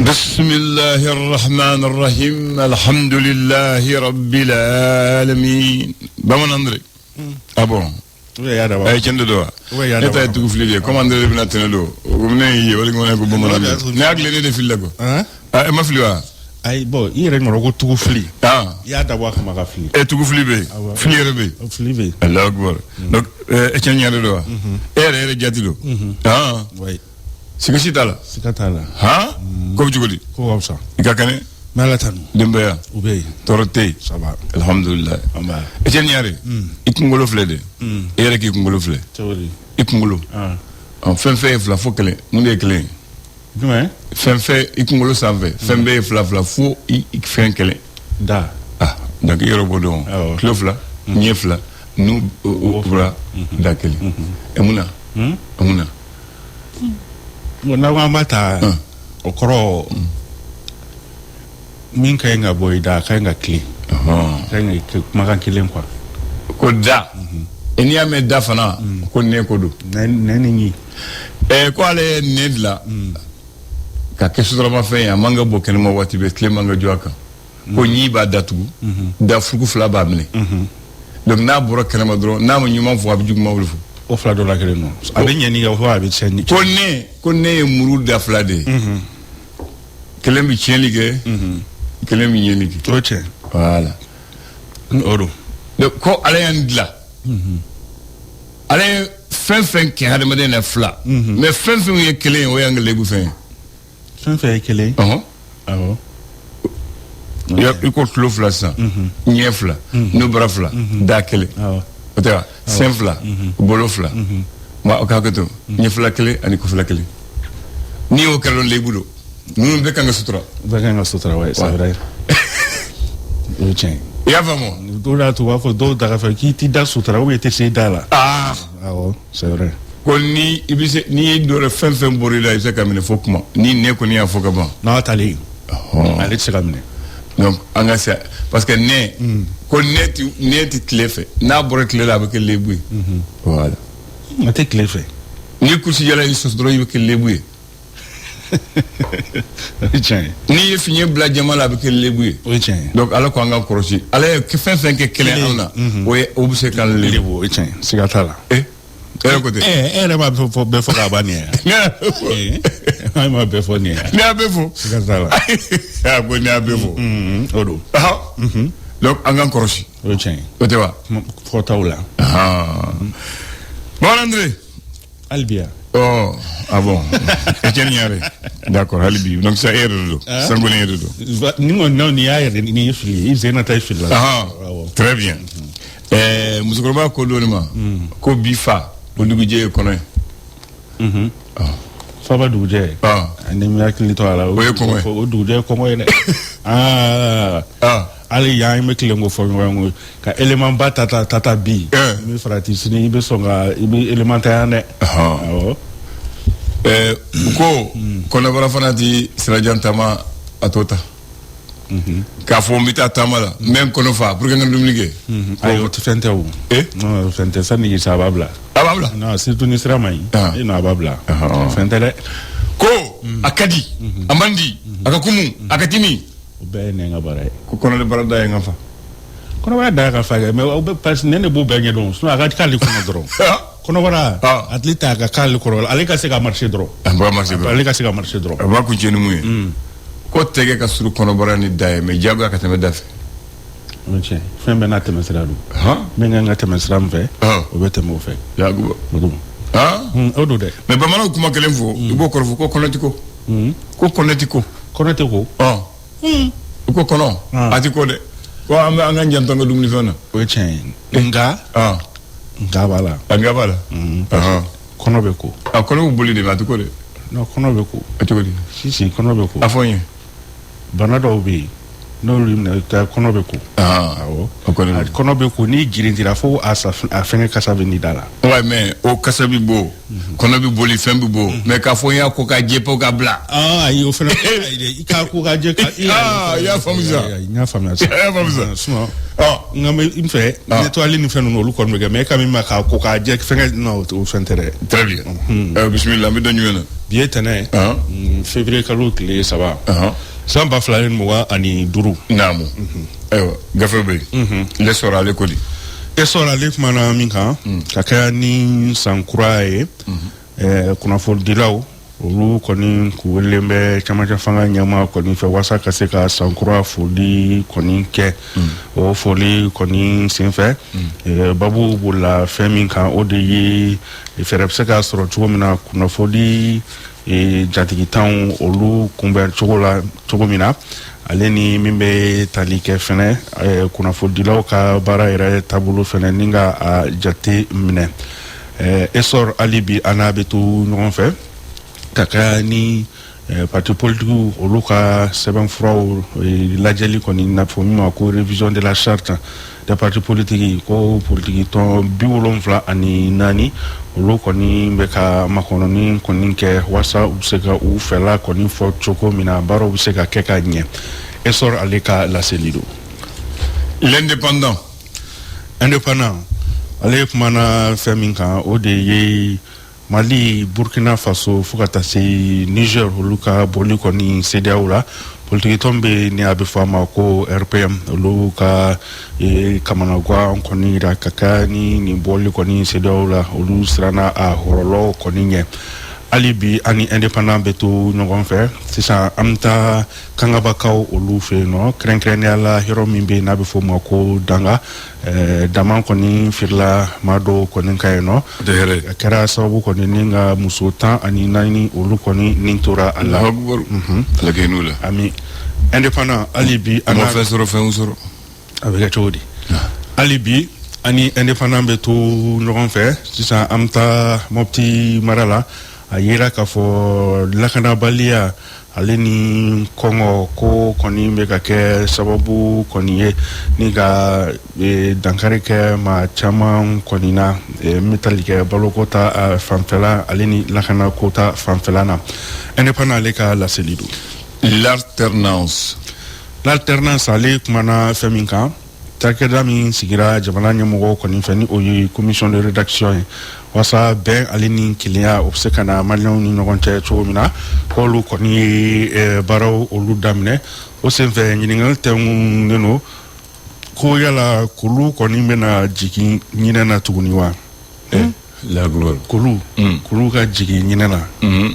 بسم الله الرحمن الرحيم الحمد لله رب العالمين بمن أندري أبو أي كند دوا إنت تقول لي كم أندري بناتنا ومن هي ولا كمان أقول بمن أندري نأكل لي في اللقو ما فيها ay bo ire ngoro ko tugu fli ya da wax ma fli e tugu fli be fli rebe fli be Allah akbar donc e tianyare do ere jatilo oui sikatala ha ko jugudi ko wamsa ikakane malatan dembeya ubey torote saba alhamdulillah amba e tianyare ikungolo flede ere ki ikungolo fle tawri ikungolo en fin fla fokele munde kele duma fenfe ikungolo sanfɛ fɛn bɛɛ ye fila fo i fɛn kelen da donc i yɛrɛ b'o dɔn kilo fila ɲɛ fila nu fila da kelen mun na n'aw ma taa o kɔrɔ min ka ɲi ka bɔ i da a ka ɲi ka tilen ka ɲi ka kumakan kelen quoi ko da n'i y'a mɛn da fana ko nɛ ko don nɛ ni ɲi ko ale ye nɛ dilan ka kɛ sotarama fɛn ye a man ka bɔ kɛnɛma waati bɛɛ tile man ka jɔ a kan ko ɲi b'a datugu da furugu fila b'a minɛ donc n'a bɔra kɛnɛma dɔrɔn n'a ma ɲuman fɔ a bɛ juguman wuli fɔ o fila dɔ la kelen nɔ a bɛ ɲɛni kɛ fɔ a bɛ tiɲɛni ko ne ye muru da fila de ye kelen bɛ tiɲɛli kɛ kelen bɛ ɲɛli kɛ o tiɲɛ voilà o don donc ko ale y'an dilan ale ye fɛn fɛn kɛ hadamaden na fila mais fɛn fɛn ye kelen ye o y'an ka lebu fɛn ye fɛn fɛn ye kelen awɔ i ko tulo fila sisan ɲɛ fila nubara fila da kelen o tɛ wa sen fila bolo fila ma o ka hakɛ to ɲɛ fila kelen ani kɔfɛla kelen n'i y'o kɛra dɔn lebu don ninnu bɛɛ kan ka sutura bɛɛ kan ka sutura ouais c'est vrai o ye tiɲɛ i y'a faamu dɔw la tu b'a fɔ dɔw daga fɛ k'i ti da sutura ou bien i tɛ se da la awɔ c'est vrai ko ni i bɛ se n'i ye dɔ fɛn fɛn bɔra i la i bɛ se ka minɛ fo kuma ni ne kɔni y'a fɔ ka ban n'a talen ale tɛ se ka minɛ donc an ka se parce que ne ko ne ti tile fɛ n'a bɔra tile la a bɛ kɛ lebu ye voilà a tɛ tile fɛ ni kurusi jala i sɔsɔ dɔrɔn i bɛ kɛ lebu ye o ye tiɲɛ ye n'i ye fiɲɛ bila jama la a bɛ kɛ lebu ye o ye tiɲɛ ye donc ala ko an ka kɔlɔsi ala ye fɛn fɛn kɛ kelen anw na o bɛ se k'an lebu o ye tiɲɛ ye siga t'a la e ko ten e yɛrɛ ma bɛɛ fɔ k'a ban nin ye an ma bɛɛ fɔ nin ye ne y'a bɛɛ fɔ siga t'a la a ko ne y'a bɛɛ fɔ o don donc an k'an kɔlɔsi o ye tiɲɛ ye o tɛ wa fɔtaw la bon André hali bi yan ah bon Etienne Niare d'accord hali bi donc ça erreur do sango ne erreur do ni ngon ni ya yɛrɛ ni fili i zena ta fili la très bien musokɔrɔba ko doni ma ko bi fa o dugujɛ kɔnɔ ye faba dugujɛ ani mi hakili to a la o ye kɔngɔ ye o dugujɛ kɔngɔ ye dɛ hali yan bɛ tilen ko fɔ ɲɔgɔn ko ka élément ba ta bi i bɛ farati sini i bɛ sɔn ka i bɛ élément ta yan dɛ awɔ u ko kɔnɔbara fana ti sirajan taama a t'o ta k'a fɔ n bɛ taa taama la n bɛ n kɔnɔ fa pour que n ka dumuni kɛ ayi o tɛ fɛn tɛ o non fɛn tɛ sanni k'i sa a b'a bila non surtout ni sira ma ɲi a b'a bila fɛn tɛ dɛ ko a ka di a man di a ka kumu a ka timi o bɛɛ ye ne ka baara ye ko kɔnɔbara da ye n ka fa kɔnɔbara da ka fa kɛ mais o bɛ parce que ne de b'o bɛɛ ɲɛdɔn sinon a ka k'ale kɔnɔ dɔrɔn kɔnɔbara a tile t'a ka k'ale kɔrɔ ale ka se ka marcher dɔrɔn ale ka se ka marcher dɔrɔn a b'a kun cɛ ni mun ye ko tɛgɛ ka surun kɔnɔbara ni da ye mais diyagoya ka tɛmɛ da fɛ o ye tiɲɛ fɛn bɛɛ n'a tɛmɛ sira don min kan ka tɛmɛ sira min fɛ o bɛ tɛmɛ o fɛ yakuba o don dɛ mais bamananw kuma kelen fɔ i b'o kɔrɔ fɔ ko kɔnɔti ko ko kɔnɔti ko kɔnɔtɛ ko i ko kɔnɔ a ti ko dɛ ko an ka janto an ka dumunifɛn na o ye tiɲɛ ye nka b'a la nga b'a la kɔnɔ bɛ ko a kɔnɔ bɛ boli de mais a ti ko dɛ non kɔnɔ bɛ ko a cogo di si kɔnɔ bɛ ko a fɔ n ye bana dɔw bɛ yen n'olu minɛ kɔnɔ bɛ ko awɔ kɔnɔ bɛ ko n'i girintira fo a fɛngɛ kasa bɛ n'i da la ouais mais o kasa bɛ bɔ kɔnɔ bɛ boli fɛn bɛ bɔ mais k'a fɔ n y'a ko ka jɛ po ka bila ayi o fana i k'a ko ka jɛ ka i y'a faamu sa n y'a faamuya sa i y'a faamu sa sinon nka n fɛ nettoyali ni fɛn ninnu olu kɔni bɛ kɛ mais e ka min ma k'a ko k'a jɛ fɛngɛ non o fɛn tɛ dɛ très bien bisimila n bɛ dɔn jumɛn na bi ye tɛnɛ février kalo tile 3 san 2025 naamu gafe bɛ le sɔrɔ ale ko di e sɔrɔ ale kumana min kan ka kɛ ni san kura ye kunnafonidilaw olu kɔni k'u wele bɛ camancɛ fanga ɲɛma kɔni fɛ walasa ka se ka san kura foli kɔni kɛ o foli kɔni senfɛ babu bolila fɛn min kan o de ye fɛɛrɛ bɛ se ka sɔrɔ cogo min na kunnafoni jatigitanw olu kunbɛn cogo min na ale ni min bɛ tali kɛ fɛnɛ kunnafonidilaw ka baara yɛrɛ taabolo fɛnɛ ni ka a jate minɛ esor ali bi ana bɛ to ɲɔgɔn fɛ ka kɛ ni parti politique olu ka sɛbɛnfuraw lajɛli kɔni nafɔ min ma ko révision de la charte des partis politiques ko politique tɔn 74 olu kɔni bɛ ka makɔnɔni kɔni kɛ walasa u bɛ se ka u fɛla kɔni fɔ cogo min na baaraw bɛ se ka kɛ ka ɲɛ esor ale ka laseli don l'indépendant ale kumana fɛn min kan o de ye Mali, Burkina Faso fo ka taa se Niger olu ka boli kɔni CEDEAO la politique tɔn bɛ ni a bɛ fɔ a ma ko RPM olu ka kamanagan kɔni yira ka kɛ ni nin bɔli kɔni CEDEAO la olu siranna a hɔrɔlɔ kɔni ɲɛ hali bi ani indépendant bɛ to ɲɔgɔn fɛ sisan an bɛ taa kangabakaw olu fɛ yen nɔ kɛrɛnkɛrɛnnenya la yɔrɔ min bɛ yen n'a bɛ fɔ o ma ko danga dama kɔni firila maa dɔw kɔni ka yen nɔ a kɛra sababu kɔni ni ka muso 14 olu kɔni nin tora a la ami indépendant hali bi a bɛ sɔrɔ a bɛ kɛ cogo di hali bi ani indépendant bɛ to ɲɔgɔn fɛ sisan an bɛ taa Mopti mara la a yera k'a fɔ lakanabaliya ale ni kɔngɔ ko kɔni bɛ ka kɛ sababu kɔni ye ni ka dankari kɛ maa caman kɔni na n bɛ tali kɛ baloko ta fanfɛla ale ni lakanako ta fanfɛla na indépendant ale ka laseli don l'alternance ale kumana fɛn min kan cakɛda min sigira jamana ɲɛmɔgɔ kɔni fɛ ni o ye commission de rédaction ye wasa bɛn ale ni kelenya o bɛ se ka na maliyɛnw ni ɲɔgɔn cɛ cogo min na k'olu kɔni ye baaraw olu daminɛ o senfɛ ɲininkali tɛnkunnen don ko yala k'olu kɔni bɛna jigin ɲinɛ na tuguni wa k'olu ka jigin ɲinɛ na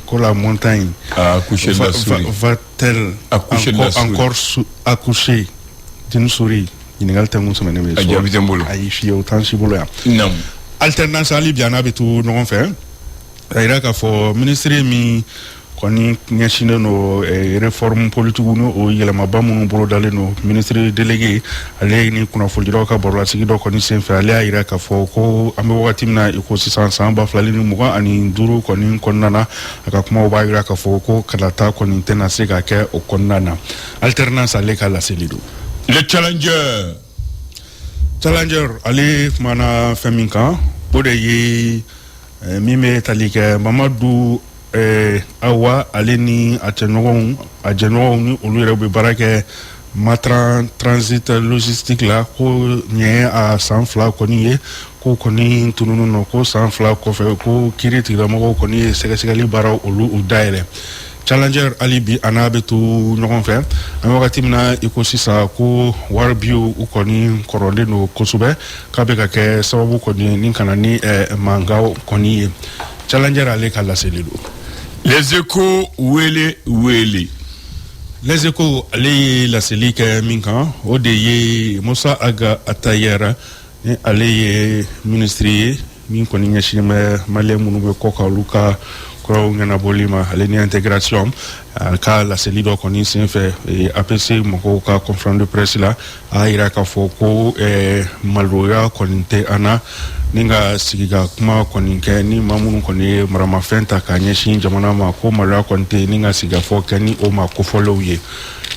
ko la montagne va-t-elle encore accoucher d'une souris ɲininkali tɛnkun sɛmɛnen bɛ so ayi fiye o t'an si bolo yan alternance hali bi a n'a bɛ to ɲɔgɔn fɛ a yira k'a fɔ ministre min kɔni ɲɛsinnen don réforme politique n'o yɛlɛmaba minnu bolodalen don ministre délégué ale ni kunnafonidilaw ka barolasigii dɔ kɔni senfɛ ale y'a yira k'a fɔ ko an bɛ wagati min na i ko sisan san 2025 kɔni kɔnɔna na a ka kumaw b'a yira k'a fɔ ko kalata kɔni tɛna se ka kɛ o kɔnɔna na alternance ale ka laseli don le challenger ale kumana fɛn min kan o de ye min bɛ tali kɛ Mamadu Awa ale ni a jɛɲɔgɔnw ni olu yɛrɛ bɛ baara kɛ Matran Transit Logistique la ko nin ye a san 2 kɔni ye ko kɔni tununun nɔ ko san 2 kɔfɛ ko kiiri tigilamɔgɔw kɔni ye sɛgɛsɛgɛli baara olu dayɛlɛ challenger hali bi a n'a bɛ to ɲɔgɔn fɛ an bɛ wagati min na i ko sisan ko wari biw u kɔni kɔrɔlen don kosɛbɛ k'a bɛ ka kɛ sababu kɔni ni kana ni mankanw kɔni ye challenger ale ka laseli don les échos wele les échos ale ye laseli kɛ min kan o de ye Musa Aga Atayera ni ale ye ministre ye min kɔni ɲɛsinnen bɛ maliyɛn minnu bɛ kɔ kan olu ka kɔrɔw ɲɛnabɔli ma ale ni intégration a ka laseli dɔ kɔni senfɛ APC mɔgɔw ka conférence de presse la a yira k'a fɔ ko maloya kɔni tɛ an na ni ka sigi ka kuma kɔni kɛ ni maa minnu kɔni ye maramafɛn ta k'a ɲɛsin jamana ma ko maloya kɔni tɛ ni ka sigi ka fɔ kɛ ni o ma kofɔlenw ye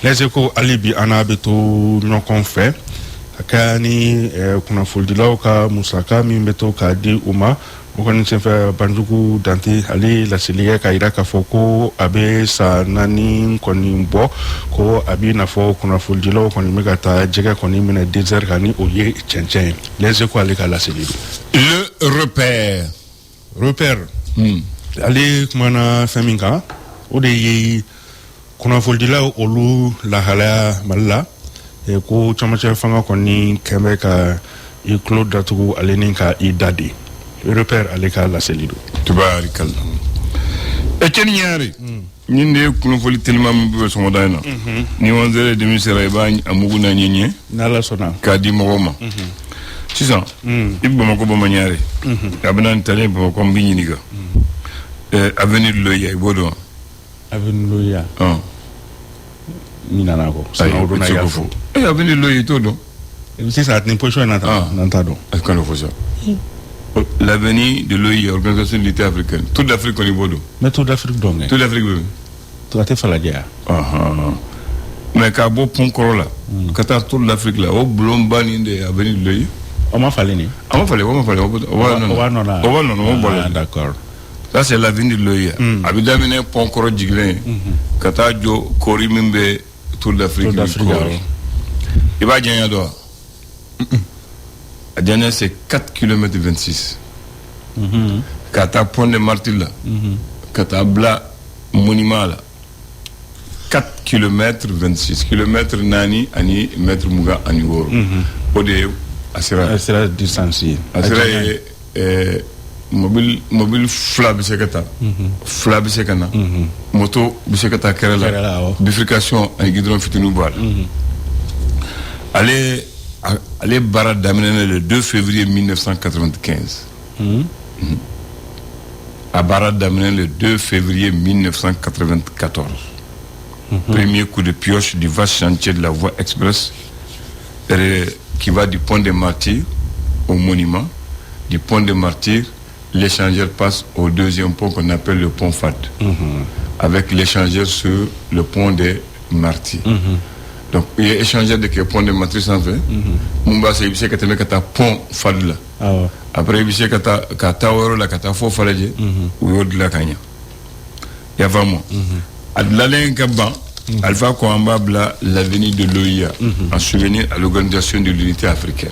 les échos hali bi an n'a bɛ to ɲɔgɔn fɛ a kɛ ni kunnafonidilaw ka musaka min bɛ to k'a di u ma o kɔni senfɛ Banjugu Dante ale laseli kɛ k'a yira k'a fɔ ko a bɛ san 4 kɔni bɔ ko a bɛ i n'a fɔ kunnafonidilaw kɔni bɛ ka taa jɛgɛ kɔni minɛ désert kan ni o ye cɛncɛn ye les échos ale ka laseli don le repère ale kumana fɛn min kan o de ye kunnafolidila olu lahalaya Mali la ko camancɛ fanga kɔni kɛmɛ ka i tulo datugu ale ni ka i da de repère ale ka laseli do tubaarikala Etienne Ɲare nin de ye kunnafoli telima min bɛ sɔngɔ da in na ni 11h demi sera i b'a mugu na ɲɛɲɛ n'Ala sɔnna k'a di mɔgɔw ma sisan i bɛ Bamakɔ Bamaɲare a bɛna nin talen Bamakɔ n b'i ɲininka avenue de Loya i b'o dɔn wa avenue Loya nana ko sinon o donna y'a fɔ avenue de Loya i t'o dɔn sisan nin position na ta n'an t'a dɔn est-ce qu'on le fait ça l'avenue de l'OIA, Organisation de l'Unité africaine. Toute l'Afrique, on y va. Mais toute l'Afrique, donc. Toute l'Afrique, oui. Tout à fait, il mais quand on pont là, quand on toute l'Afrique là, au blomban de l'avenue de l'OIA. On m'a fallu, ni. On m'a fallu. D'accord. Ça, c'est l'avenue de l'OIA. Abidamine pont coro jiglin. Quand on kori mimbe toute l'Afrique. Il va gagner d'or. La dernière, c'est 4 km 26. Quand tu as pont de Martyr là, quand tu as bla monument là, 4 km 26. Km nani, ani, mètre mouga, ani woro. Ode, asira. Asira distance. Asira mobile fla bisekata. Fla bisekana. Moto bisekata kerala. Bifurcation, ani guidron fitinou boal. Allez, Barat d'amener le 2 février 1995. À Barat d'amener le 2 février 1994. Premier coup de pioche du vaste chantier de la voie express qui va du pont des Martyrs au monument. Du pont des Martyrs, l'échangeur passe au deuxième pont qu'on appelle le pont Fad. Avec l'échangeur sur le pont des Martyrs. Donc, il y a échangé de pont de matrice en fait. Mumba, c'est ici que tu as pont Fadla. Après, il y a Katawaro, la Katafo Faladje, ou Yod la Kanya. Il y a vraiment. Adlalin Kaban, Alpha Kouambabla, l'avenue de l'OIA, en souvenir à l'Organisation de l'Unité africaine.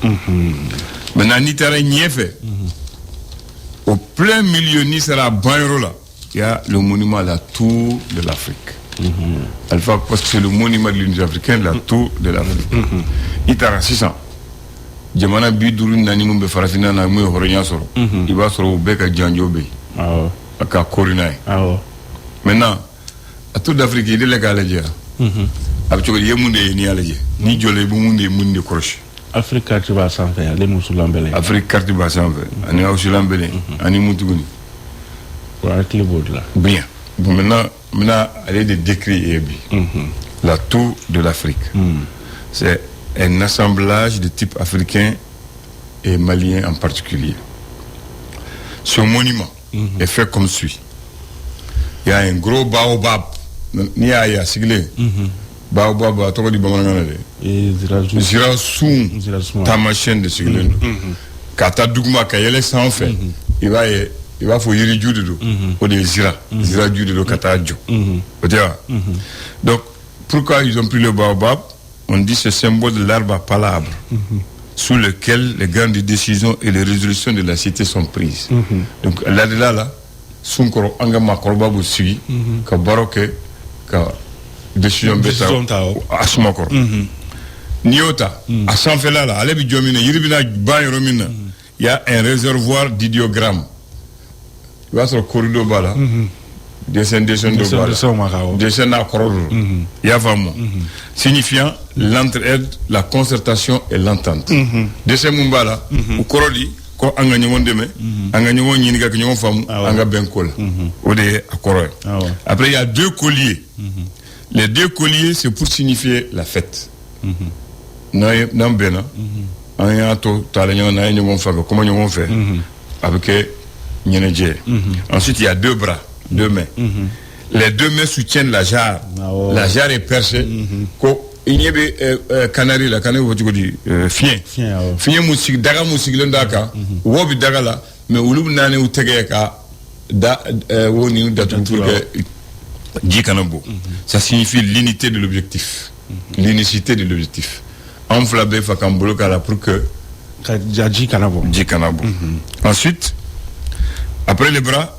Maintenant, Nitara Niéfé, au plein milieu, Nisara Banrola, il y a le monument à la tour de l'Afrique. Alpha, parce que c'est le monument de l'Unité africaine, la tour de l'Afrique. Itara 600. Jamana Biduru Nani Mumbe Farafina na Mwe Horonya Soro. Il va sur Beka Djanjobe. Aka Korinaï. Maintenant, à toute l'Afrique, il est légal à dire. Avec le Yemunde ni Alé. Ni Jolé Bumundi Mundi Kroche. Afrique carte va s'en faire, les Moussoulambele. Afrique carte va s'en faire. Ani Moussoulambele. Ani Moutuguni. Pour arrêter le bout là. Bien. Bon, maintenant, allez de décrire la tour de l'Afrique. C'est un assemblage de type africain et malien en particulier. Ce monument est fait comme suit. Il y a un gros baobab. Il y a siglé. Baobab, à toi, du Bamanganade. Zirasoum, ta machine de siglé. Kata Dougma, Kayele sans fait. Il va faut y du de ou des Zira du de Katajo. Donc, pourquoi ils ont pris le baobab? On dit ce symbole de l'arbre à palabres, sous lequel les grandes décisions et les résolutions de la cité sont prises. Donc, là, Sunkoro Angama Korbabu Sui, ka Baroque, ka décision bêta, à Sumakor. Niota, à Sanfela, à Lebi Jomina, Yiribina, Baye Romina, il y a un réservoir d'idiogramme. Il va sur le corridor bala, descend à corridor. Il y a vraiment. Signifiant l'entraide, la concertation et l'entente. Descend Mumbala, au corridor, quand on gagne mon demain, on gagne mon yiniga, on gagne femme, on gagne ben col. Après, il y a 2 colliers. Les 2 colliers, c'est pour signifier la fête. Non, ben, on y a tout, comment on fait avec ensuite, il y a 2 bras, 2 mains. Les 2 mains soutiennent la jarre. La jarre est percée. Il y a canari, la canari, fien. Fien moussi, daga moussi, l'endaka. Wobi daga la, mais oulou nane ou tegeka, woni datumpuke, djikanabo. Ça signifie l'unité de l'objectif. L'unicité de l'objectif. Enflabé fakambolo kala pour que. Djikanabo. Ensuite, après les bras,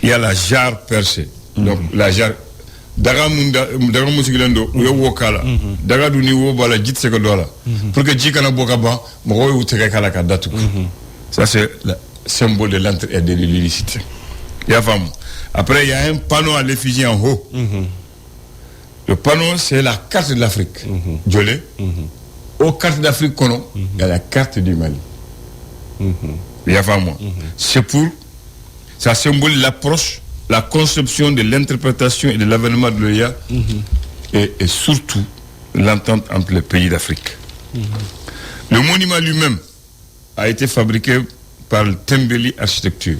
il y a la jarre percée. Donc la jarre, daga musigilendo yo wokala daga du ni wo bala jitse ko dola pour que jikana boka ba mo ko wuteke kala ka datu ça c'est le symbole de l'entraide et de l'unicité ya femme après il y a un panneau à l'effigie en haut le panneau c'est la carte de l'Afrique jolé aux cartes d'Afrique kono il y a la carte du Mali ya femme c'est pour ça symbolise l'approche, la conception de l'interprétation et de l'avènement de l'OIA et surtout l'entente entre les pays d'Afrique. Le monument lui-même a été fabriqué par le Tembeli Architecture,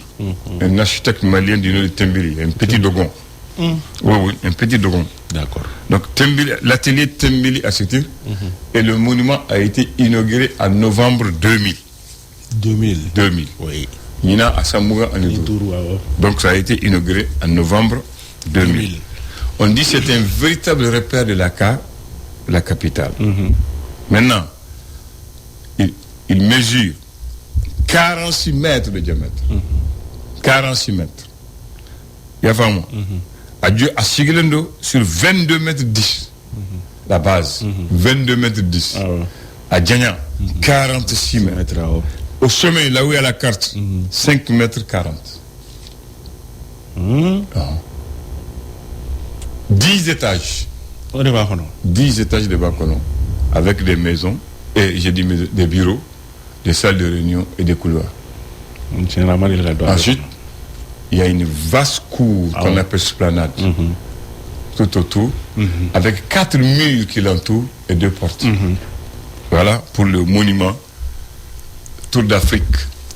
un architecte malien du nom de Tembeli, un petit dogon. Oui, un petit dogon. D'accord. Donc l'atelier Tembeli Architecture et le monument a été inauguré en novembre 2000. 2000. Oui. Nina à Samouga en Idour. Donc ça a été inauguré en novembre 2000. On dit que c'est un véritable repère de la capitale. Maintenant, il mesure 46 mètres de diamètre. 46 mètres. Il y a vraiment. À Sigilendo, sur 22 mètres 10. La base. 22 mètres 10. À Djanya, 46 mètres. Au sommet, là où il y a la carte, 5 mètres 40. 10 étages. 10 étages de Bakono. Avec des maisons, et j'ai dit des bureaux, des salles de réunion et des couloirs. Ensuite, il y a une vaste cour qu'on appelle esplanade. Tout autour, avec 4 murs qui l'entourent et 2 portes. Voilà pour le monument Tour d'Afrique.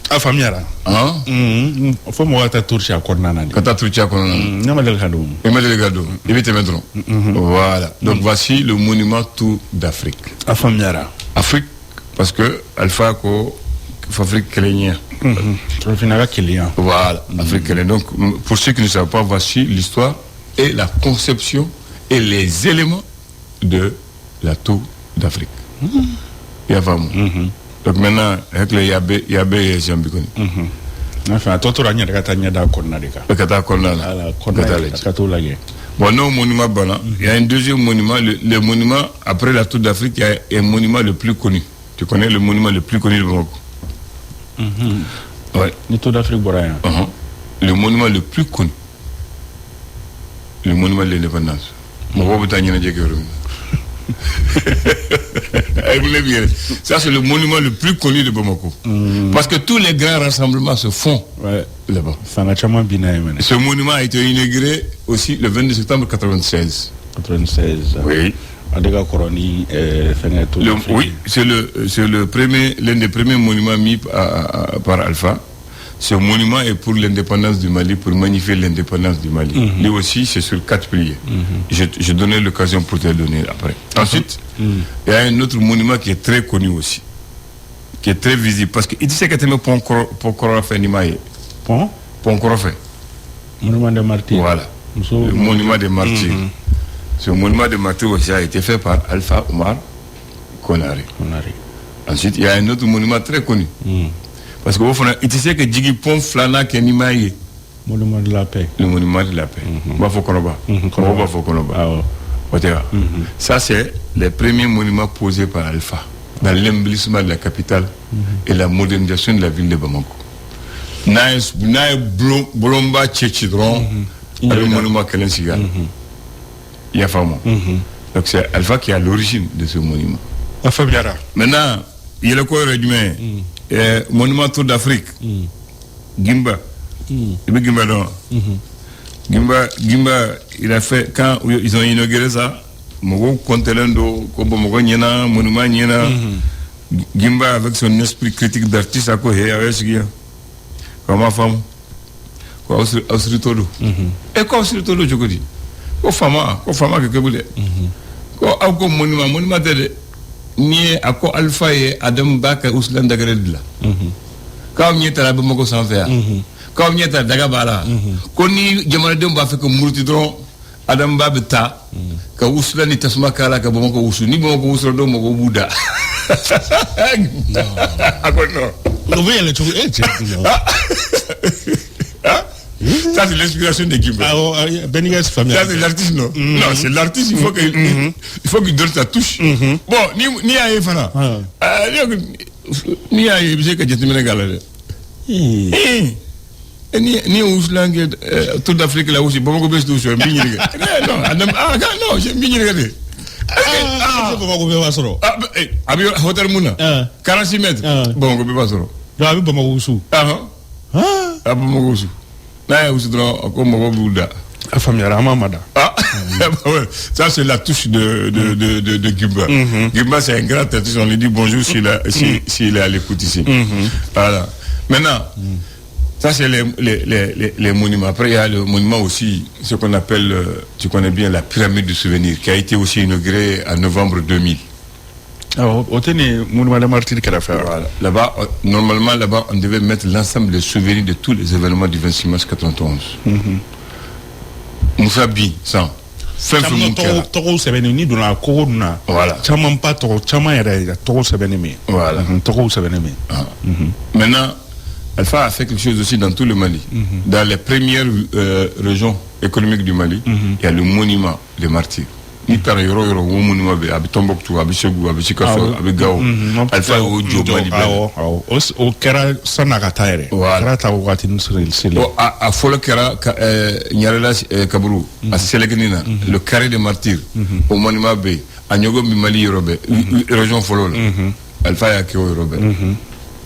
Ah, Famiara. Hein? Faut moi ta tour chez Akornana. Quand tu as tour chez Akornana. Namadel Gado. Namadel Gado. Il va te mettre. Voilà. Donc voici le monument Tour d'Afrique. Ah, Famiara. Afrique, parce que Alpha ko Afrique Kélénia. Voilà, Afrique Kélénia. Donc pour ceux qui ne savent pas, voici l'histoire et la conception et les éléments de la Tour d'Afrique. Il y a vraiment. Donc maintenant, avec le Yabé et Jambikoni. Enfin, toi, tu as bon, non, monument Bana. Il y a un deuxième monument. Le monument, après la Tour d'Afrique, il y a un monument le plus connu. Tu connais le monument le plus connu de Bamako? Ouais. Le Tour d'Afrique, le monument le plus connu. Le monument de l'indépendance. Ça, c'est le monument le plus connu de Bamako. Parce que tous les grands rassemblements se font là-bas. Ce monument a été inauguré aussi le 22 septembre 1996. Oui. Oui, c'est l'un des premiers monuments mis par Alpha. Ce monument est pour l'indépendance du Mali, pour magnifier l'indépendance du Mali. Lui aussi, c'est sur 4 piliers. Je donnais l'occasion pour te le donner après. Ensuite, il y a un autre monument qui est très connu aussi, qui est très visible. Parce qu'il disait que tu me Ponkorofe Nimaye. Ponkorofe. Monument des martyrs. Voilà. Le monument des martyrs. Ce monument des martyrs aussi a été fait par Alpha Omar Konaré. Ensuite, il y a un autre monument très connu. Parce que vous savez que Djigi Pon Flana Kenimaye. Monument de la paix. Le monument de la paix. Ça, c'est les premiers monuments posés par Alpha dans l'embellissement de la capitale et la modernisation de la ville de Bamako. Naïs Bolomba Tchéchidron, le monument Kelensigal. Il y a Famo. Donc c'est Alpha qui est à l'origine de ce monument. Maintenant, il y a le corps humain. Monument Tour d'Afrique. Gimba. Gimba, il a fait, quand ils ont inauguré ça, Mogo Kontelendo, Kobo Mogo Nyena, Monument Nyena, Gimba avec son esprit critique d'artiste à quoi il y a comment femme? Quoi aussi todo? Et quoi aussi todo, je dis? Quoi femme que vous voulez? Quoi monument de ni à quoi Alpha et Adam Baka Ouslan Dagredla. Quand on y est à la Bamako sans faire. Quand on y est à Dagabala. Quand on y a fait que Mourtidron, Adam Babeta, quand Ouslan est à Smakala, quand Bamako Ousu, ni Bamako Ouslan, Moko Bouddha. Ça, c'est l'inspiration de Gimba. Ça, c'est l'artiste, non? Non, c'est l'artiste, il faut qu'il donne sa touche. Bon, ni à Efana. Ni à Efana, que j'ai galère. Ni au Slang, toute l'Afrique là aussi, bon, je suis un bignon. Non, j'ai un bignon. Hotel Mouna, 46 mètres. Bon, on peut pas solo. Ça c'est la touche de Gimba. Gimba c'est un grand artiste, on lui dit bonjour s'il est à l'écoute ici. Voilà. Maintenant, ça c'est les monuments. Après il y a le monument aussi, ce qu'on appelle, tu connais bien, la pyramide du souvenir, qui a été aussi inaugurée en novembre 2000. Alors, au monument de martyrs qu'il a fait. Voilà. Normalement, là-bas, on devait mettre l'ensemble des souvenirs de tous les événements du 26 mars 91. Moussa Bi, ça. Voilà. Maintenant, Alpha a fait quelque chose aussi dans tout le Mali. Dans les premières régions économiques du Mali, il y a le monument des martyrs. Ni par yoro monument abi Tombouctou, abi Ségou, abi Sikasso, abi Gao. Alpha au Mali. Au Kera Sanagataire. Voilà. À Folo Kera Nyarela Kabourou, à Sélégnina, le carré des martyrs, au monument B, à Nyogo Mali Yoruba, région Folo. Alpha Yakio Yoruba.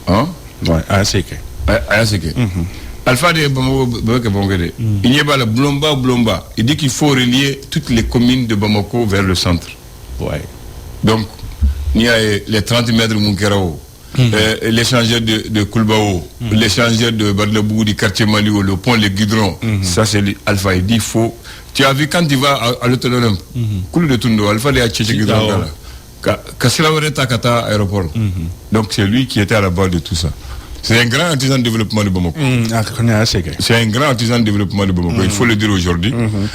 Hein? Ouais, à Seke. À Seke. Alpha de Bamako, il n'y a pas le Blomba. Il dit qu'il faut relier toutes les communes de Bamako vers le centre. Ouais. Donc, il y a les 30 mètres de Munkerao, l'échangeur de Koulbao, l'échangeur de Badlabou, du quartier Malio, le pont, les guidrons. Ça, c'est Alpha. Il dit il faut. Tu as vu quand tu vas à l'hôtel Olympe, Koulou de Tundo, Alpha de Tchétché Guidron, Kassilavare Takata aéroport. Donc, c'est lui qui était à la base de tout ça. C'est un grand artisan de développement de Bamako. C'est un grand artisan de développement de Bamako. Il faut le dire aujourd'hui.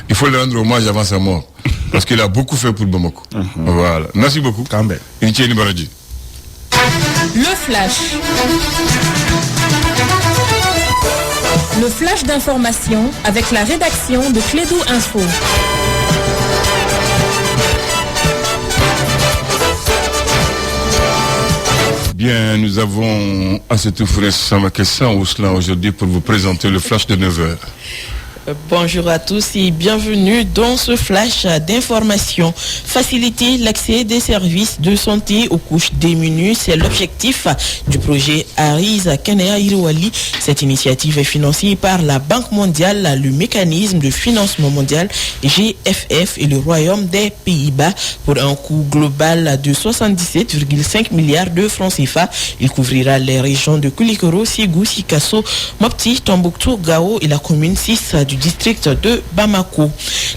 Il faut le rendre hommage avant sa mort. Parce qu'il a beaucoup fait pour Bamako. Voilà. Merci beaucoup. Le flash. Le flash d'information avec la rédaction de Clédou Info. Bien, nous avons Assetou Samakessa aujourd'hui pour vous présenter le flash de 9h. Bonjour à tous et bienvenue dans ce flash d'information. Faciliter l'accès des services de santé aux couches démunies, c'est l'objectif du projet Ariza Kanea Irouali. Cette initiative est financée par la Banque mondiale, le mécanisme de financement mondial GFF et le Royaume des Pays-Bas pour un coût global de 77,5 milliards de francs CFA. Il couvrira les régions de Koulikoro, Ségou, Sikasso, Mopti, Tombouctou, Gao et la commune 6 du district de Bamako.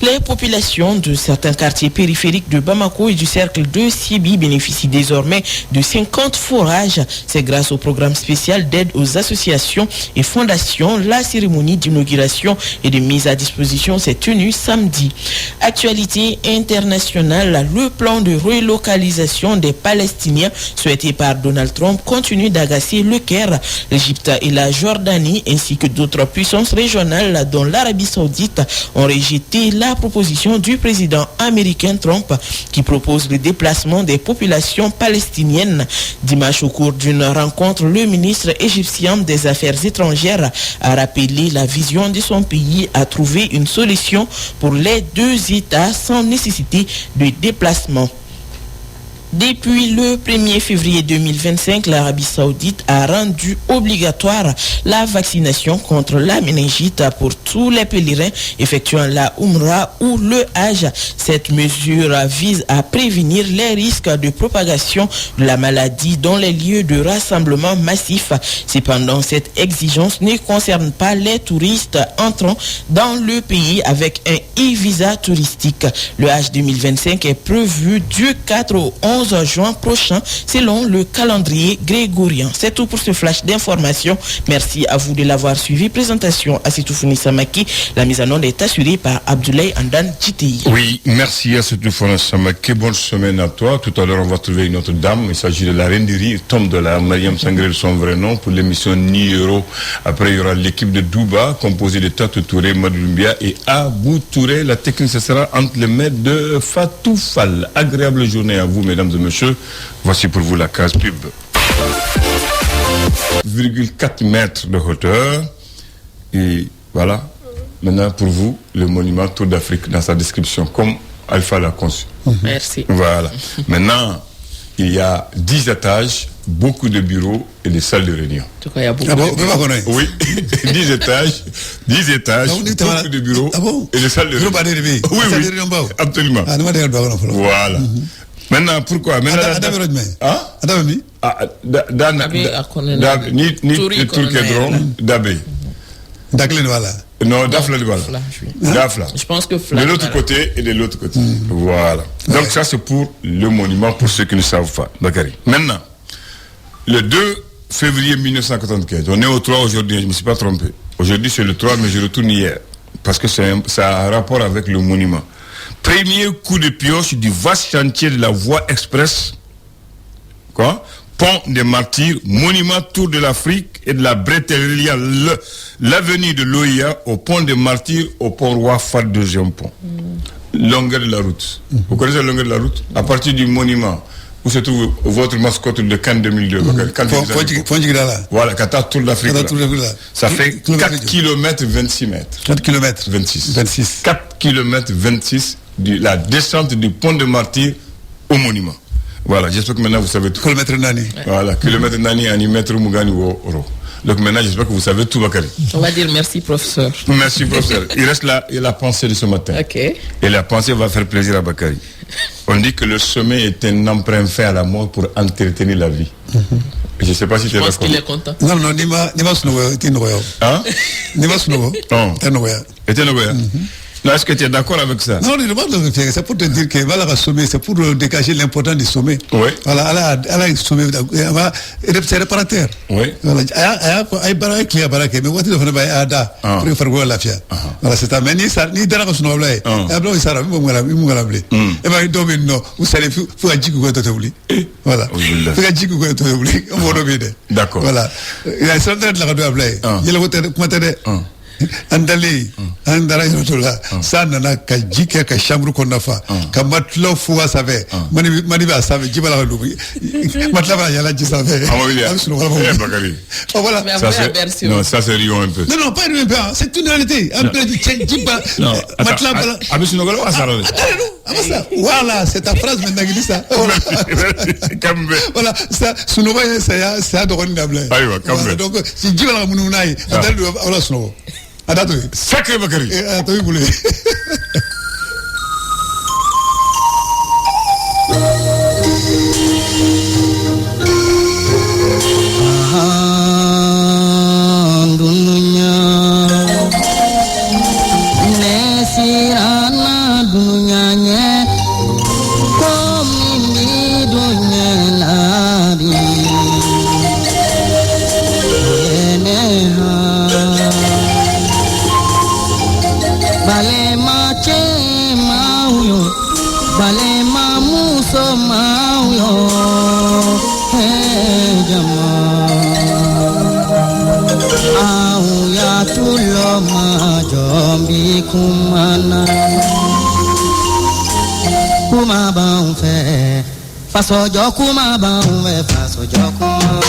Les populations de certains quartiers périphériques de Bamako et du cercle de Sibi bénéficient désormais de 50 forages. C'est grâce au programme spécial d'aide aux associations et fondations. La cérémonie d'inauguration et de mise à disposition s'est tenue samedi. Actualité internationale, le plan de relocalisation des Palestiniens souhaité par Donald Trump continue d'agacer le Caire, l'Égypte et la Jordanie ainsi que d'autres puissances régionales dont l'Arabie Saoudite ont rejeté la proposition du président américain Trump qui propose le déplacement des populations palestiniennes. Dimanche, au cours d'une rencontre, le ministre égyptien des Affaires étrangères a rappelé la vision de son pays à trouver une solution pour les deux États sans nécessité de déplacement. Depuis le 1er février 2025, l'Arabie Saoudite a rendu obligatoire la vaccination contre la méningite pour tous les pèlerins effectuant la Umrah ou le Hajj. Cette mesure vise à prévenir les risques de propagation de la maladie dans les lieux de rassemblement massif. Cependant, cette exigence ne concerne pas les touristes entrant dans le pays avec un e-visa touristique. Le Hajj 2025 est prévu du 4 au 11 11 juin prochain selon le calendrier grégorien. C'est tout pour ce flash d'information. Merci à vous de l'avoir suivi. Présentation à Sitoufuni Samaki. La mise en onde est assurée par Abdoulaye Andan Chitei. Oui, merci à Sitoufuni Samaki. Bonne semaine à toi. Tout à l'heure, on va trouver une autre dame. Il s'agit de la reine du riz, Tom de la Mariam Sangré, son vrai nom, pour l'émission Ni Euro. Après, il y aura l'équipe de Douba, composée de Tatou Touré, Madoumbia et Abou Touré. La technique, ce sera entre les mains de Fatou Fall. Agréable journée à vous, mesdames et messieurs. Voici pour vous la case pub. 4 mètres de hauteur. Et voilà, maintenant pour vous, le monument Tour d'Afrique dans sa description, comme Alpha l'a conçu. Merci. Voilà. Maintenant, il y a 10 étages, beaucoup de bureaux et des salles de réunion. En tout cas, il y a beaucoup de oui, 10 étages, beaucoup de bureaux et des salles de réunion. Oui, absolument. Voilà. Maintenant, pourquoi? Non, Dafla. Je pense que de l'autre côté et de l'autre côté. Voilà. Donc ça c'est pour le monument pour ceux qui ne savent pas. Bakary. Maintenant, le 2 février 1995, on est au 3 aujourd'hui, je ne me suis pas trompé. Aujourd'hui c'est le 3, mais je retourne hier. Parce que ça a un rapport avec le monument. Premier coup de pioche du vaste chantier de la voie express. Quoi? Pont des Martyrs, monument Tour de l'Afrique et de la bretelle reliant l'avenue de l'OIA au pont des Martyrs au pont Roi Fad deuxième pont. Longueur de la route. Vous connaissez la longueur de la route? À partir du monument où se trouve votre mascotte de Cannes 2002. Voilà, Qatar Tour d'Afrique. Ça fait 4 km 26 mètres. 4 km 26. 4 km 26 de la descente du pont des Martyrs au monument. Voilà, j'espère que maintenant vous savez tout. Kilomètre Nani. Voilà, kilomètre Nani, animètre Mougani Oro. Donc maintenant, j'espère que vous savez tout, Bakary. On va dire merci, professeur. Merci, professeur. Il reste là, et la pensée de ce matin. Ok. Et la pensée va faire plaisir à Bakary. On dit que le sommeil est un emprunt fait à la mort pour entretenir la vie. Je ne sais pas si tu es d'accord. Je pense qu'il est content. Non, Nima Snow, tu es Hein? Nima Snow, tu es Non, est-ce que tu es d'accord avec ça? Non, c'est pour te dire que voilà, le sommet, c'est pour dégager l'importance du sommet. Oui. Voilà, elle a sommet, c'est réparateur. Oui. Voilà, il y a barake, mais what il a ada pour faire la fia. Voilà, c'est ça. Mais ni dara ko sunu oblaye. Ablo isara mi mo ngala blé. E ba do mi no, vous savez faut ajiku ko to wuli. Voilà. Faut ajiku ko to wuli. On va revenir. D'accord. Voilà. Il a sorti de la radio oblaye. Il a voté comment andali andara yotola sana ka jike ka chambre ko nafa ka matlo fuwa save mani ba save jibala do matla ba yala ji save Bakary. Voilà. Non, ça c'est riant un peu. Non, pas riant un peu, c'est une réalité. Un peu de jiba matla bala abisunogolo asara. Voilà, c'est ta phrase maintenant qui dit ça. Voilà, ça sunoba c'est adorable. Donc si jibala mununai andali wala sunoba. Sacré Bakary. Faso jo kuma ba faso jo kuma